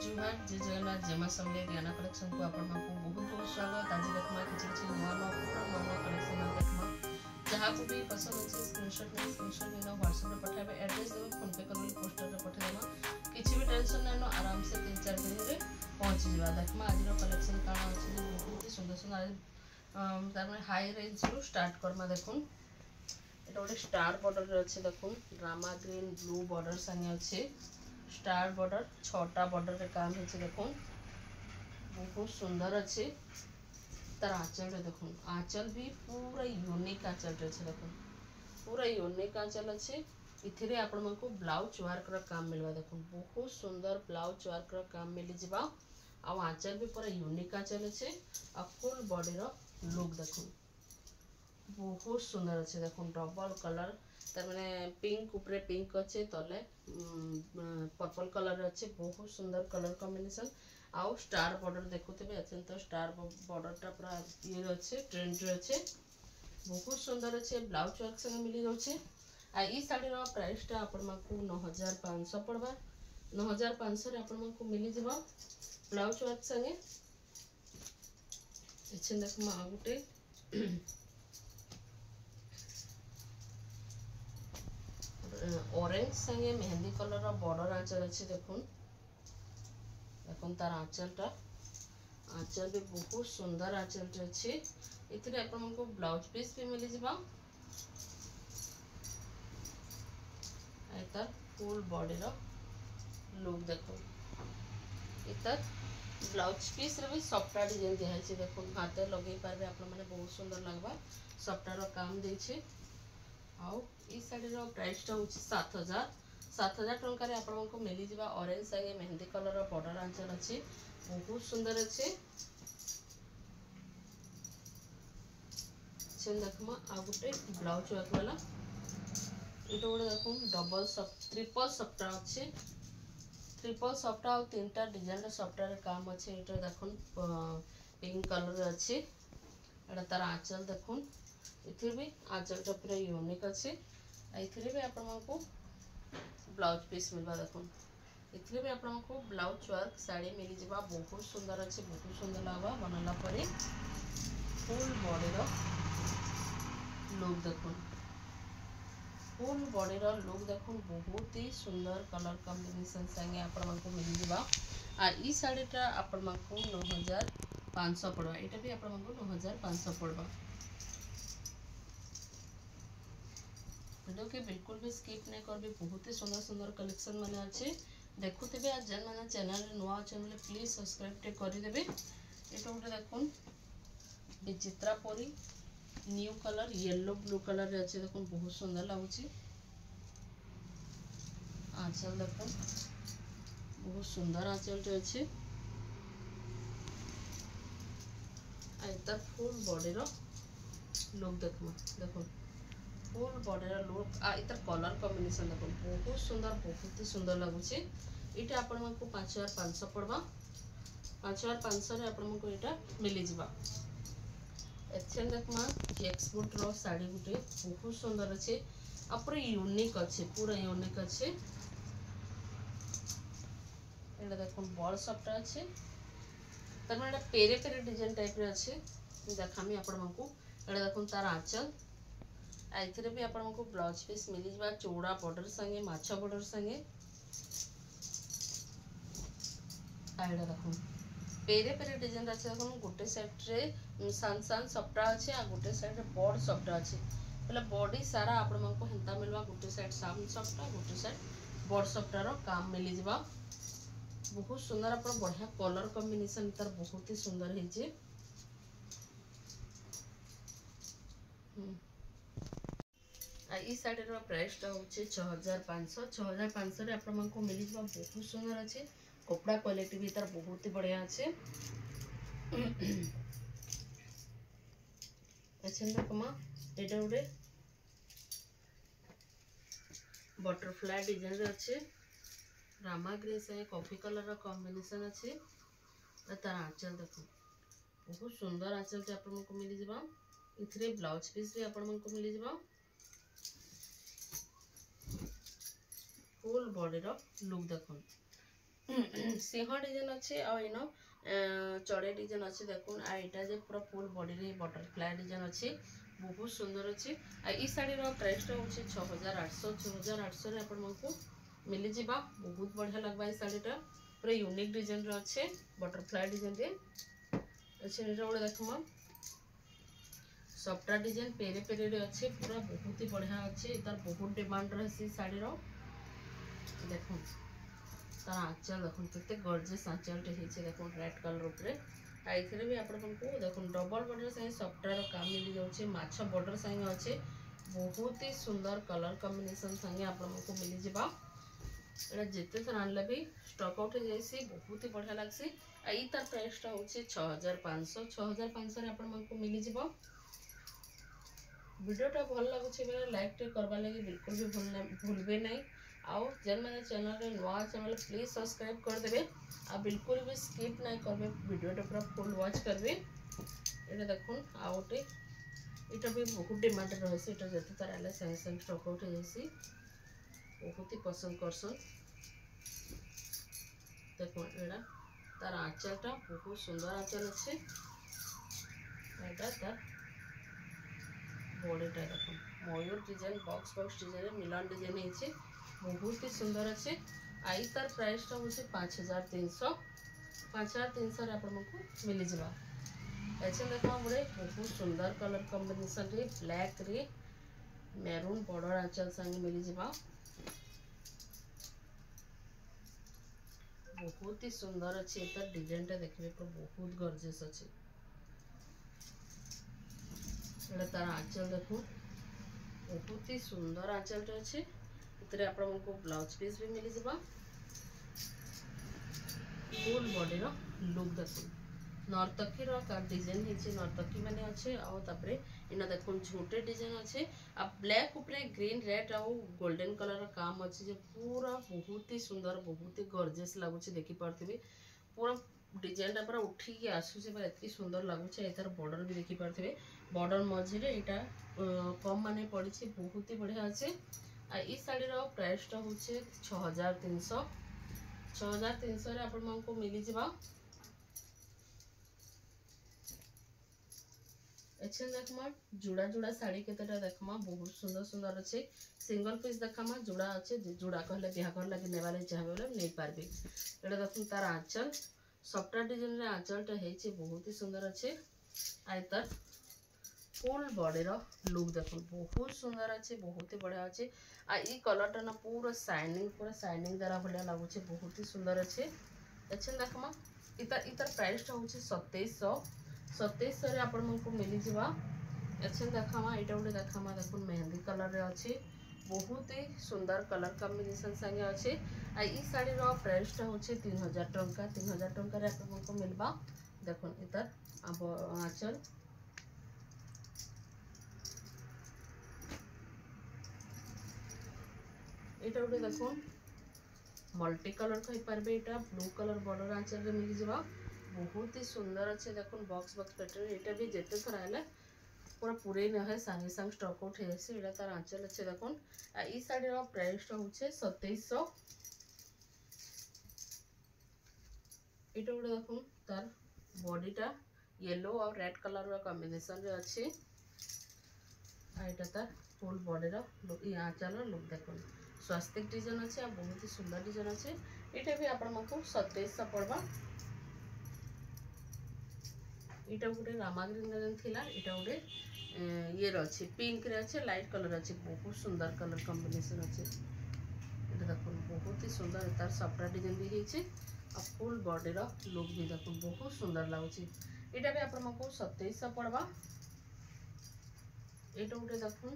जुहार जय जगन्नाथ जय मां समले ज्ञाना कलेक्शन को आपण मानकु बहुत बहुत स्वागत। आज देखमा किछि नुआ नुआ कलेक्शन देखमा जहाँ को भी पसंद अच्छे स्क्रीनशॉट में स्क्रीनशॉट लेना व्हाट्सएप में पठाबे एड्रेस देबे फोन पे करबे पोस्टर रे पठा देमा किछि भी टेंशन नै नो आराम से 3-4 दिन रे पहुंच जिवा। देखमा आज रो कलेक्शन काना अछि बहुत ही सुंदर सुंदर तार में हाई रेंज रो स्टार्ट करमा। देखुन एटा गोटे स्टार बॉर्डर रे अछि। देखुन रामा ग्रीन ब्लू बॉर्डर संगे अछि स्टार बॉर्डर 6टा बॉर्डर रे काम है। देखुन बहुत सुंदर अच्छे तार आंचल रे देखुन आंचल भी पूरा यूनिक आंचल रे छे। देखुन पूरा यूनिक आंचल अच्छे इथिरे आपण मानकु ब्लाउज वर्क रो काम मिलवा। देखुन बहुत सुंदर ब्लाउज वर्क रो काम मिली जिबा आ आंचल भी पूरा यूनिक आंचल अच्छे आ फुल बॉडी रो लुक देखुन बहुत सुंदर अच्छे। देखुन डबल कलर तार माने पिंक ऊपर पिंक अच्छे तले पर्पल कलर अच्छे बहुत सुंदर कलर कॉम्बिनेशन आउ स्टार बॉर्डर देखुथिबे अछन तो स्टार बॉर्डर टा पूरा ये अच्छे ट्रेंड रे अच्छे बहुत सुंदर अच्छे ब्लाउज वर्क संगे मिली जाउछे। आ ई साड़ी रो प्राइस टा आपण मानकु 9500 पड़बा। 9500 रे आपण मानकु मिली जिबा ब्लाउज वर्क संगे। एछन देखमा आ गुटे ऑरेंज संगे मेहंदी कलर रो बॉर्डर आंचल अच्छे। देखुन देखुन तार आंचल भी बहुत सुंदर आंचल अच्छे इतने अपन को ब्लाउज पीस भी मिली जिबा तार फुल बॉडी रो लुक देखो इतर ब्लाउज पीस रे भी सफ्टा डिजाइन दिया है। देखुन हाथ लगे पारे अपन माने बहुत सुंदर लगबा सफ्टा रो काम देइ छे। आउ ई साड़ी रो प्राइस टा होची 7000 टंका रे आपण को मिली जिबा ऑरेंज संगे मेहंदी कलर रो बॉर्डर आंचल अछि बहुत सुंदर अछि। छन देखमा आ गुटे ब्लाउज वर्क वाला इतो गोटे देखुन डबल ट्रिपल सफ्टा अछि ट्रिपल सफ्टा और 3टा डिजाइन रो सफ्टा रे काम अछि। इतो देखुन पिंक कलर अछि एटा तार आंचल देखुन इथे भी आंचल टा पूरा यूनिक अछि। इथे भी आपण को ब्लाउज पीस मिलवा। देखुन इथे भी आपण को ब्लाउज वर्क साड़ी मिली जिबा बहुत सुंदर अच्छे बहुत सुंदर लगवा बनला परे फुल बॉडी रो लुक देखुन फुल बॉडी रो लुक देखुन बहुत ही सुंदर कलर कॉम्बिनेशन संगे आपण को मिली जिबा। आ ई साड़ी टा आपण को 9500 पड़वा। एटा भी आपण को 9500 पड़वा। वीडियो के बिल्कुल भी स्किप नहीं करबे बहुत ही सुंदर सुंदर कलेक्शन माने अच्छे देखुथिबे। आ जन माने चैनल रे नुआ चैनल प्लीज सब्सक्राइब टे करि देबे। एटा उठे देखुन विचित्रा परी new colour yellow blue colour रे अच्छे देखुन बहुत सुंदर लागुची आंचल देखुन बहुत सुंदर आंचल टे अच्छे आ इतर फुल बॉडी रो लुक देखमा। देखुन फुल बॉडी रो लुक आ इतर कलर कॉम्बिनेशन देखुन बहुत ही सुंदर लागुची। इटा आपण मानकु 5500 पड़बा। 5500 रे आपण मानकु इटा मिली जिबा। एछन देखमा एक्सपोर्ट रो साड़ी गुटे बहुत सुंदर अच्छे आ पूरा यूनिक अच्छे पूरा यूनिक अच्छे। एटा देखुन बॉल सफ्टा अच्छे तार माने पेरे पेरे डिजाइन टाइप रे अच्छे देखामी आपण मानकु। एटा देखुन तार आंचल आ इथरे भी आपण मानकु ब्लाउज पीस मिली जिबा चौड़ा बॉर्डर संगे माछा बॉर्डर संगे। आइडा देखुन पेरे पेरे डिजाइन अच्छे देखुन गोटे साइड रे सान सान सफ्टा अच्छे आ गोटे साइड रे बॉड सफ्टा अच्छे पहले बॉडी सारा आपण मानकु हेंता मिलवा गोटे साइड सान सफ्टा गोटे साइड बॉड सफ्टा रो काम मिली जिबा बहुत सुंदर आपण बढ़िया कलर कॉम्बिनेशन तार बहुत ही सुंदर है जे। आ ई साड़ी रो प्राइस टा होचे 6500 रे आपण मानकु मिली जिबा बहुत सुंदर अच्छे कपड़ा क्वालिटी भी तार बहुत ही बढ़िया अच्छे। एछन देखमा एटा उडे बटरफ्लाई डिजाइन रे अच्छे रामा ग्रे से कॉफी कलर रो कॉम्बिनेशन अच्छे। तार आंचल देखो बहुत सुंदर आंचल टे आपण को मिली जिबा। इथरे ब्लाउज पीस भी आपण को मिली जिबा फुल बॉडी रो लुक देखुन सिंह डिजाइन अच्छे आ इन चढ़े डिजाइन अच्छे देखुन आ यहाँ जे पूरा फुल बॉडी रे बटरफ्लाई डिजाइन अच्छे बहुत सुंदर अच्छे आ ई शाढ़ी प्राइसटा हूँ 6800 6800 आपको मिली जावा बहुत बढ़िया लगवा ये शाढ़ीटा पूरा यूनिक डिजाइन अच्छे बटरफ्लाई डिजाइन रे अच्छे ये गोटे देखमा सफ्टा डिजाइन पेरे पेरे रे अच्छे पूरा बहुत ही बढ़िया अच्छे तार बहुत डिमांड रही शाढ़ी देखो तार आंचल देखो केते गॉर्जियस आंचलटे होइछे देखो रेड कलर ऊपर आइथरे भी आपनको देखो डबल बॉर्डर संगे सफ्टार काम मिल जाउछे माछ बॉर्डर संगे अच्छे बहुत ही सुंदर कलर कॉम्बिनेशन संगे आपको मिल जावा एटा जिते थर आनले भी स्टॉक आउट हो जाइसी बहुत ही बढ़िया लागसी आ ई तार प्राइसटा होचे 6500 6500 रे आपको मिल जावा वीडियोटा भल लगुचे बेले लाइक टे करबा लगी बिल्कुल भी भूलबे नहीं आउ जेन मैंने चैनल रे नुआ चैनल प्लीज सब्सक्राइब कर देबे आ बिल्कुल भी स्किप नहीं करबे वीडियोटा पूरा फुल वॉच करबे एटा देखुन आ गोटे एटा भी बहुत डिमांड रहसी एटा जते तार आले संग संग स्टॉक आउट हो जाइसी बहुत ही पसंद करसन देखुन एटा तार आंचलटा बहुत सुंदर आंचल अच्छे एटा तार बॉडीटा देखो मयूर डिजाइन बॉक्स डिजाइन मिलन डिजाइन है बहुत ही सुंदर अच्छे आई तार प्राइसटा हूँ 5300 5300 आपको मिल जावा ऐसे देखो गोटे बहुत सुंदर कलर कॉम्बिनेशन रे ब्लैक रे मेरून बॉर्डर आंचल संगे मिल जावा बहुत ही सुंदर अच्छे तार डिजाइनटा देखिए बहुत गॉर्जियस अच्छे तार आंचल देखो बहुत ही सुंदर आंचलटे अच्छे इतने आपको ब्लाउज पीस भी मिल जावा फुल बॉडी रो लुक देखो नर्तकी डिजाइन है नर्तकी मैंने अच्छे आउे इना देखो झूठे डिजाइन अच्छे आ ब्लैक उपरे ग्रीन रेड आ गोल्डन कलर काम अच्छे जे पूरा बहुत ही सुंदर बहुत ही गॉर्जियस लगुच देखी पार्थिबे पूरा डिजाइन पूरा उठिकी आसूचे पूरा एत सुंदर लगुचे एतार बॉर्डर भी देखी पार्थिबे बॉर्डर मझे यहाँ कम माने पड़ी बहुत ही बढ़िया अच्छे आ ई शाढ़ीर प्राइसटा हूँ 6300 6300 रे आपको मिल जावा अच्छे देखमा जुड़ा जुड़ा शाढ़ी केतेटा देखमा बहुत सुंदर सुंदर अच्छे सिंगल पीस देखामा जुड़ा अच्छे जुड़ा कहले बिहाघर लगे नेवा लगे चाहे बोले नहीं पारबे एटा देखो तार आंचल सफ्टा डिजाइन रे आंचलटा हेचे बहुत ही सुंदर अच्छे आई तार फुल बॉडी रो लुक देखो बहुत सुंदर अच्छे बहुत ही बढ़िया अच्छे आ ई कलरटा ना पूरा शाइनिंग द्वारा बढ़िया लगुचे बहुत ही सुंदर अच्छे अच्छे देखमा इतर प्राइसटा हूँ 2700 2700 रे आपको मिल जावा अच्छे देखामा यहाँ गोटे देखामा देखो मेहंदी कलर रे अच्छे बहुत ही सुंदर कलर कॉम्बिनेशन संगे अच्छे आ ई शाढ़ीर प्राइसटा हूँ 3000 टंका 3000 टंका आपको मिलवा देखो इतर आंचल यहाँ गोटे देखो मल्टी कलर कही पारे यहाँ ब्लू कलर बॉर्डर आंचल रे मिल जावा बहुत ही सुंदर अच्छे देखो बॉक्स पैटर्न यहाँ भी जिते थर है पूरा पूरे नहे सांगे सांग स्टॉक आउट है तार आंचल अच्छे देखो ई शाढ़ीर प्राइसटा हूँ 2700 ये गोटे देखो तार बॉडीटा येलो और रेड कलर कॉम्बिनेशन रे अच्छे यहाँ तार फुल बॉडी आंचल लुक देखो स्वास्तिक डिजाइन अच्छे बहुत ही सुंदर डिजाइन अच्छे ये भी आपको 2700 पड़वा यहाँ गोटे रामा ग्रीन डिजाइन थिला यहाँ गोटे ये अच्छे पिंक रे अच्छे लाइट कलर अच्छे बहुत सुंदर कलर कॉम्बिनेशन अच्छे ये देखो बहुत ही सुंदर तार सफ्टा डिजाइन भी होइछे आ फुल बॉडी रो लुक भी देखो बहुत सुंदर लगुच यहाँ भी आपको 2700 पड़वा ये गोटे देखो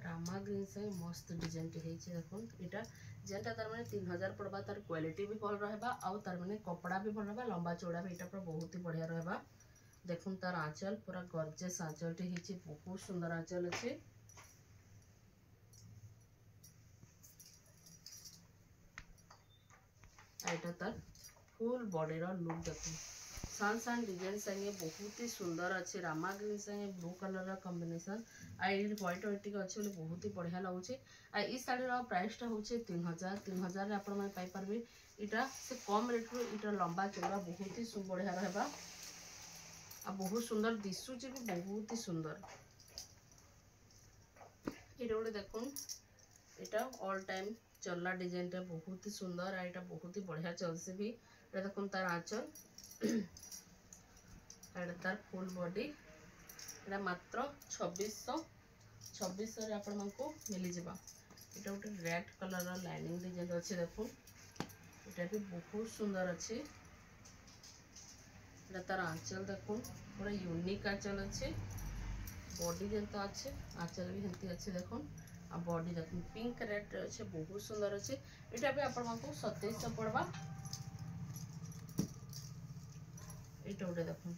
रामा ग्रीन से मस्त डिजाइन टे देखो यहाँ जेनटा तार मैंने 3000 पड़वा तार क्वालिटी भी भल रहा आउ तार मैंने कपड़ा भी भल रहा लंबा चौड़ा भी यहाँ बहुत ही बढ़िया रहा देखो तार आंचल पूरा गॉर्जियस आंचल टे बहुत सुंदर आंचल अच्छे यहाँ तार फुल बॉडी लुक देखो सान सान डिजाइन संगे बहुत ही सुंदर अच्छे रामा ग्रीन संगे ब्लू कलर कॉम्बिनेशन आई व्हाइट व्हाइट टिके अच्छे बोले बहुत ही बढ़िया लगुचे आ ई साड़ी प्राइसटा होचे 3000 रे आपण माने पाई परबे इटा से कम रेट रो इटा लंबा चौड़ा बहुत ही बढ़िया रहबा आ बहुत सुंदर दिसुचे भी बहुत ही सुंदर ये गोटे देखुन इटा ऑल टाइम चलला डिजाइन टा बहुत ही सुंदर आ इटा बहुत ही बढ़िया चलसे भी इटा देखुन तार आंचल एटा तार फुल बॉडी एटा मात्र 2600 रे आपण मानको मिली जिबा इटा गोटे रेड कलर रो लाइनिंग डिजाइन अछि देखुन इटा भी बहुत सुंदर अछि एटा तार आंचल देखुन पूरा यूनिक आंचल अछि बॉडी जेंता अछि आंचल भी हेंती अछि देखुन आ बॉडी देखुन पिंक रेड अछि बहुत सुंदर अछि इटा भी आपण मानको 2700 पड़बा इटा गोटे देखुन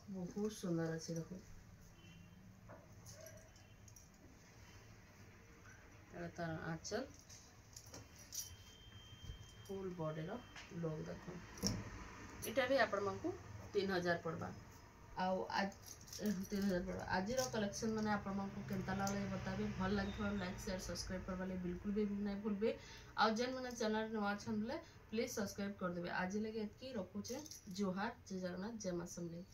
बहुत सुंदर अच्छे देखो तार आंचल फुल बॉडी रो लोग देखो इटा भी आपण मानकू 3000 पड़बा आउ आज 3000 पड़बा आज रो कलेक्शन माने आपण मानकू केनता लागले बताबे भल लागिथो लाइक शेयर सब्सक्राइब करबा ले बिल्कुल भी नहीं भूलबे आ जेन माने चैनल नवा छनले प्लीज सब्सक्राइब कर देबे आज लगे एतकी रखुचे जोहार जय जगन्नाथ जय मां समलेई।